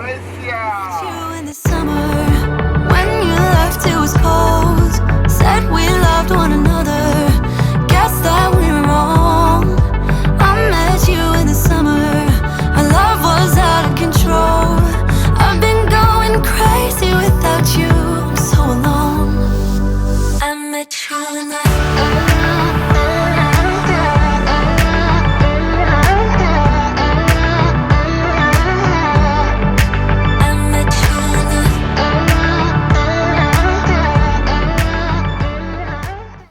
You in the summer, when you left it was cold. Said we loved one another, guess that we were wrong. I met you in the summer, our love was out of control. I've been going crazy without you, I'm so alone. I met you in the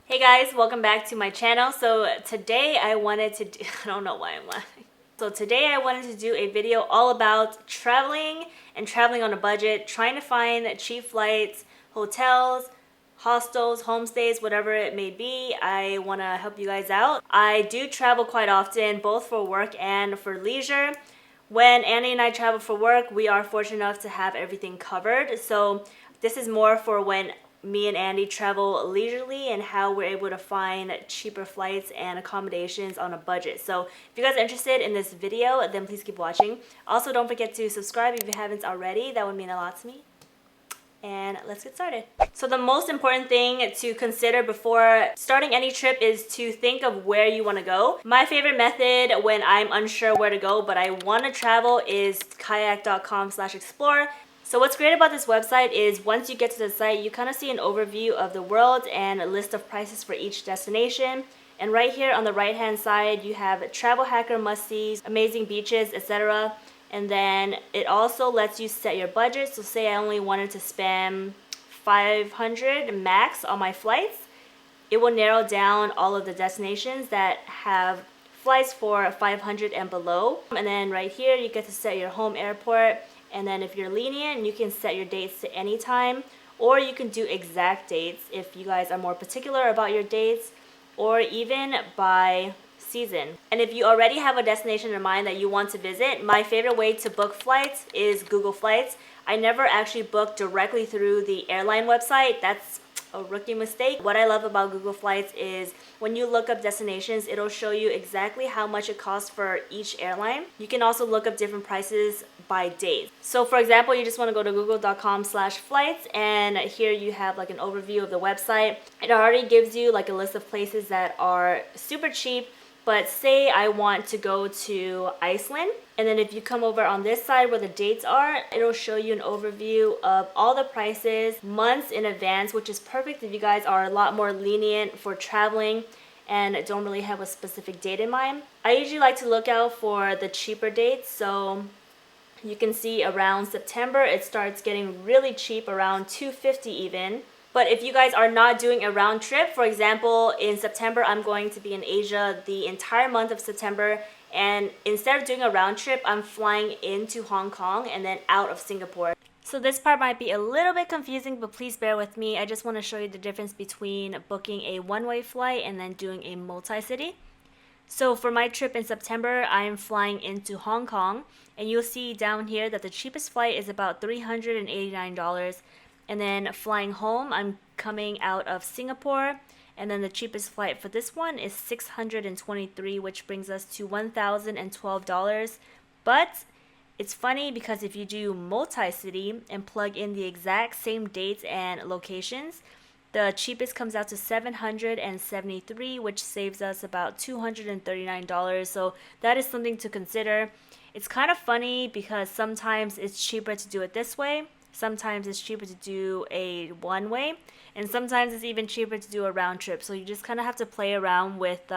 Hey guys, welcome back to my channel. So today I wanted to do, I don't know why I'm laughing. So today I wanted to do a video all about traveling and traveling on a budget, trying to find cheap flights, hotels, hostels, homestays, whatever it may be. I want to help you guys out. I do travel quite often, both for work and for leisure. When Annie and I travel for work, we are fortunate enough to have everything covered. So this is more for when me and Andy travel leisurely and how we're able to find cheaper flights and accommodations on a budget. So if you guys are interested in this video, then please keep watching. Also, don't forget to subscribe if you haven't already. That would mean a lot to me. And let's get started. So the most important thing to consider before starting any trip is to think of where you want to go. My favorite method when I'm unsure where to go but I want to travel is kayak.com/explore. So what's great about this website is once you get to the site, you kind of see an overview of the world and a list of prices for each destination. And right here on the right hand side, you have travel hacker must-sees, amazing beaches, etc. And then it also lets you set your budget. So say I only wanted to spend $500 max on my flights. It will narrow down all of the destinations that have flights for $500 and below. And then right here, you get to set your home airport. And then if you're lenient, you can set your dates to any time, or you can do exact dates if you guys are more particular about your dates, or even by season. And if you already have a destination in mind that you want to visit, my favorite way to book flights is Google Flights. I never actually book directly through the airline website. That's a rookie mistake. What I love about Google Flights is when you look up destinations, it'll show you exactly how much it costs for each airline. You can also look up different prices by days. So for example, you just want to go to google.com/flights and here you have like an overview of the website. It already gives you like a list of places that are super cheap. But say I want to go to Iceland, and then if you come over on this side where the dates are, it'll show you an overview of all the prices months in advance, which is perfect if you guys are a lot more lenient for traveling and don't really have a specific date in mind. I usually like to look out for the cheaper dates, so you can see around September it starts getting really cheap, around $250 even. But if you guys are not doing a round trip, for example, in September, I'm going to be in Asia the entire month of September. And instead of doing a round trip, I'm flying into Hong Kong and then out of Singapore. So this part might be a little bit confusing, but please bear with me. I just want to show you the difference between booking a one-way flight and then doing a multi-city. So for my trip in September, I am flying into Hong Kong. And you'll see down here that the cheapest flight is about $389. And then flying home, I'm coming out of Singapore, and then the cheapest flight for this one is $623, which brings us to $1,012. But it's funny because if you do multi-city and plug in the exact same dates and locations, the cheapest comes out to $773, which saves us about $239. So that is something to consider. It's kind of funny because sometimes it's cheaper to do it this way. Sometimes it's cheaper to do a one-way, and sometimes it's even cheaper to do a round trip. So you just kind of have to play around with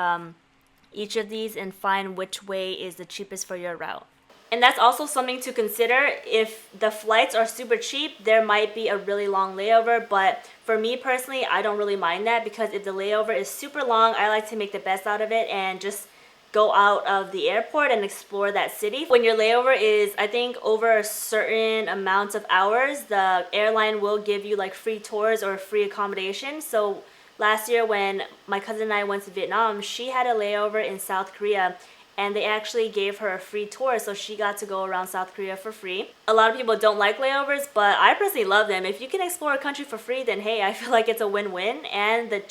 each of these and find which way is the cheapest for your route. And that's also something to consider. If the flights are super cheap, there might be a really long layover, but for me personally, I don't really mind that because if the layover is super long, I like to make the best out of it and just go out of the airport and explore that city. When your layover is, I think, over a certain amount of hours, the airline will give you like free tours or free accommodation. So last year when my cousin and I went to Vietnam, she had a layover in South Korea and they actually gave her a free tour, so she got to go around South Korea for free. A lot of people don't like layovers, but I personally love them. If you can explore a country for free, then hey, I feel like it's a win-win, and the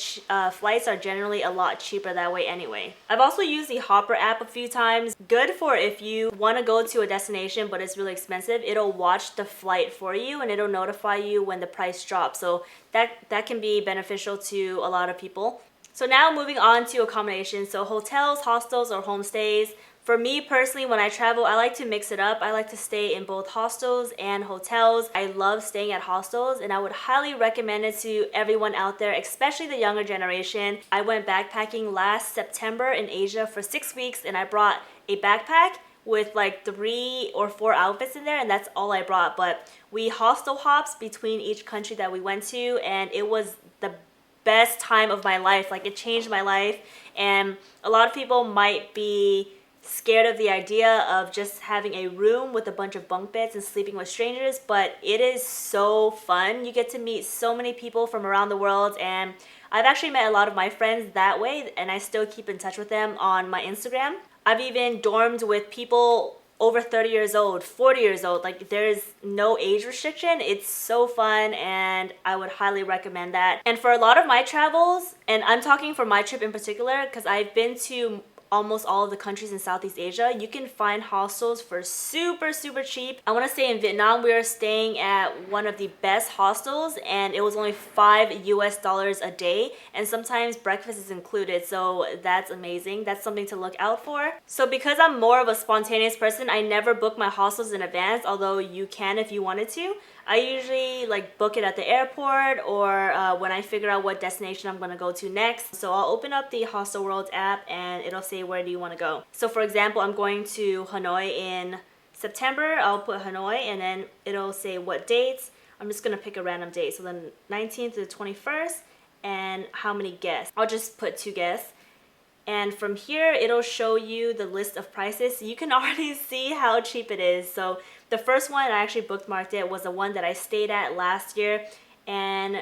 flights are generally a lot cheaper that way anyway. I've also used the Hopper app a few times. Good for if you want to go to a destination but it's really expensive. It'll watch the flight for you and it'll notify you when the price drops, so that can be beneficial to a lot of people. So now moving on to accommodations, so hotels, hostels, or homestays. For me personally, when I travel, I like to mix it up. I like to stay in both hostels and hotels. I love staying at hostels, and I would highly recommend it to everyone out there, especially the younger generation. I went backpacking last September in Asia for 6 weeks, and I brought a backpack with like 3 or 4 outfits in there, and that's all I brought. But we hostel hops between each country that we went to, and it was the best time of my life. Like, it changed my life. And a lot of people might be scared of the idea of just having a room with a bunch of bunk beds and sleeping with strangers, but it is so fun. You get to meet so many people from around the world, and I've actually met a lot of my friends that way, and I still keep in touch with them on my Instagram. I've even dormed with people over 30 years old, 40 years old. Like, there's no age restriction. It's so fun, and I would highly recommend that. And for a lot of my travels, and I'm talking for my trip in particular because I've been to almost all of the countries in Southeast Asia, you can find hostels for super cheap. I want to say in Vietnam we were staying at one of the best hostels, and it was only $5 a day, and sometimes breakfast is included, so that's amazing. That's something to look out for. So because I'm more of a spontaneous person, I never book my hostels in advance, although you can if you wanted to. I usually like book it at the airport or when I figure out what destination I'm gonna go to next. So I'll open up the Hostel World app and it'll say where do you want to go. So for example, I'm going to Hanoi in September. I'll put Hanoi and then it'll say what dates. I'm just gonna pick a random date. So the 19th to the 21st and how many guests. I'll just put 2 guests. And from here, it'll show you the list of prices. So you can already see how cheap it is. So the first one, I actually bookmarked it, was the one that I stayed at last year. And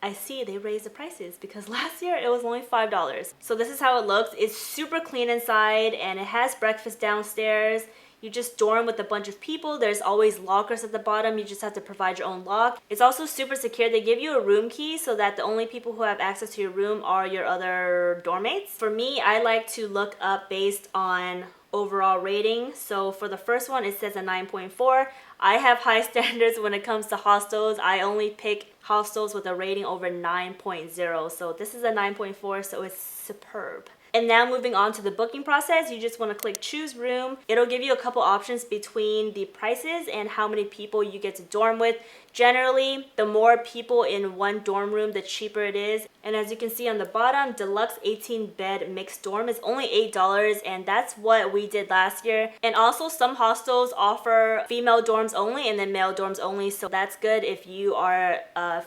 I see they raised the prices because last year it was only $5. So this is how it looks. It's super clean inside and it has breakfast downstairs. You just dorm with a bunch of people. There's always lockers at the bottom. You just have to provide your own lock. It's also super secure. They give you a room key so that the only people who have access to your room are your other dorm mates. For me, I like to look up based on overall rating. So for the first one, it says a 9.4. I have high standards when it comes to hostels. I only pick hostels with a rating over 9.0. So this is a 9.4, so it's superb. And now moving on to the booking process, you just want to click choose room. It'll give you a couple options between the prices and how many people you get to dorm with. Generally, the more people in one dorm room, the cheaper it is. And as you can see on the bottom, deluxe 18-bed mixed dorm is only $8, and that's what we did last year. And also, some hostels offer female dorms only and then male dorms only, so that's good if you are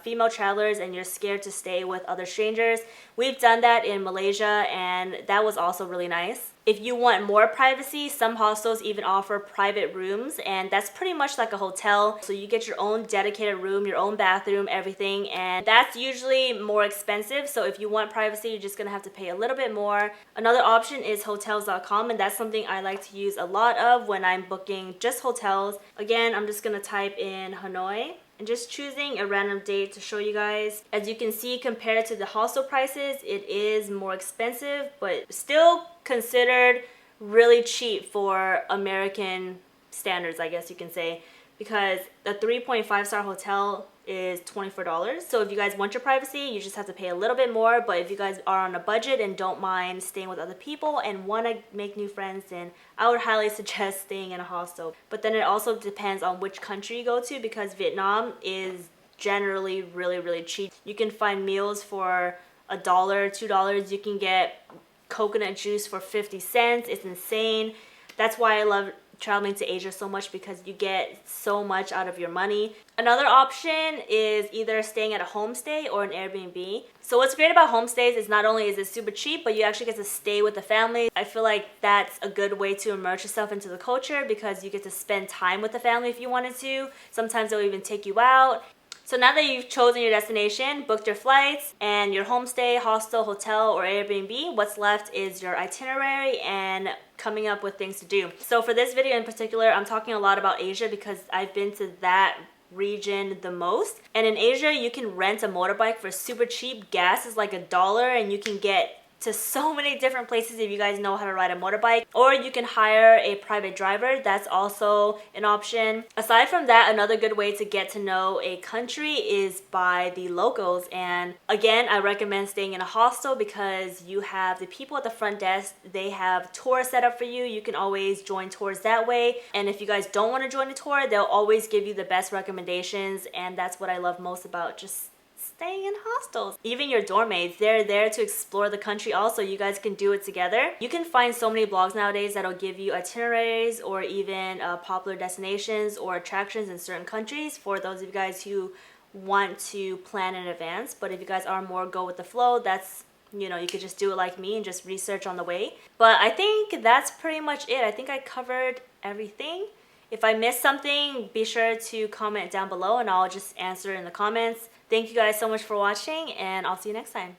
female travelers and you're scared to stay with other strangers. We've done that in Malaysia, and that was also really nice. If you want more privacy, some hostels even offer private rooms, and that's pretty much like a hotel. So you get your own dedicated room, your own bathroom, everything, and that's usually more expensive. So if you want privacy, you're just gonna have to pay a little bit more. Another option is hotels.com, and that's something I like to use a lot of when I'm booking just hotels. Again, I'm just gonna type in Hanoi and just choosing a random date to show you guys. As you can see, compared to the hostel prices, it is more expensive, but still considered really cheap for American standards, I guess you can say, because the 3.5-star hotel is $24. So if you guys want your privacy, you just have to pay a little bit more. But if you guys are on a budget and don't mind staying with other people and want to make new friends, then I would highly suggest staying in a hostel. But then it also depends on which country you go to, because Vietnam is generally really cheap. You can find meals for $1, $2. You can get coconut juice for 50 cents. It's insane. That's why I love traveling to Asia so much, because you get so much out of your money. Another option is either staying at a homestay or an Airbnb. So what's great about homestays is not only is it super cheap, but you actually get to stay with the family. I feel like that's a good way to immerse yourself into the culture, because you get to spend time with the family if you wanted to. Sometimes they'll even take you out. So now that you've chosen your destination, booked your flights and your homestay, hostel, hotel, or Airbnb, what's left is your itinerary and coming up with things to do. So for this video in particular, I'm talking a lot about Asia because I've been to that region the most. And in Asia, you can rent a motorbike for super cheap. Gas is like $1 and you can get to so many different places if you guys know how to ride a motorbike, or you can hire a private driver. That's also an option. Aside from that, another good way to get to know a country is by the locals, and again, I recommend staying in a hostel because you have the people at the front desk. They have tours set up for you. You can always join tours that way, and if you guys don't want to join a tour, they'll always give you the best recommendations, and that's what I love most about just staying in hostels. Even your dorm mates, they're there to explore the country also. You guys can do it together. You can find so many blogs nowadays that'll give you itineraries or even popular destinations or attractions in certain countries for those of you guys who want to plan in advance. But if you guys are more go with the flow, that's, you know, you could just do it like me and just research on the way. But I think that's pretty much it. I think I covered everything. If I missed something, be sure to comment down below and I'll just answer in the comments. Thank you guys so much for watching, and I'll see you next time.